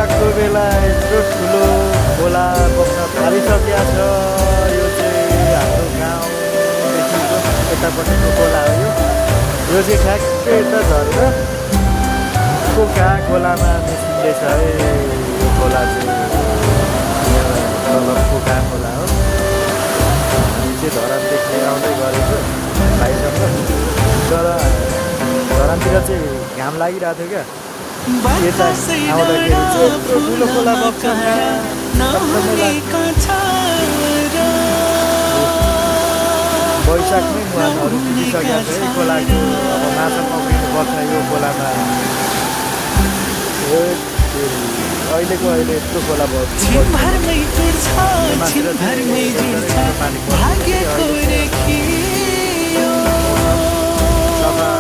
वैशाखको बेला यत्रो ठुलो खोला बग्न थालिसकेको छ। यो चाहिँ हाम्रो गाउँदेखिको यतापट्टिको खोला हो यो चाहिँ ठ्याक्कै यता झरेर कोका खोलामा मिसिँदैछ है। यो खोला चाहिँ यहाँ तल कोका खोला हो। हामी चाहिँ धरानदेखि आउँदै गरेको भाइसँग, तर धरानतिर चाहिँ घाम लागिरहेको थियो क्या। यता आउँदाखेरि चाहिँ यत्रो ठुलो खोला बग्छ वैशाखमै मुहानहरू पुगिसकेका छ है खोलाको। अब माछा पक्रिनु पर्छ यो खोलामा। अहिलेको अहिले यत्रो खोला भयो सफा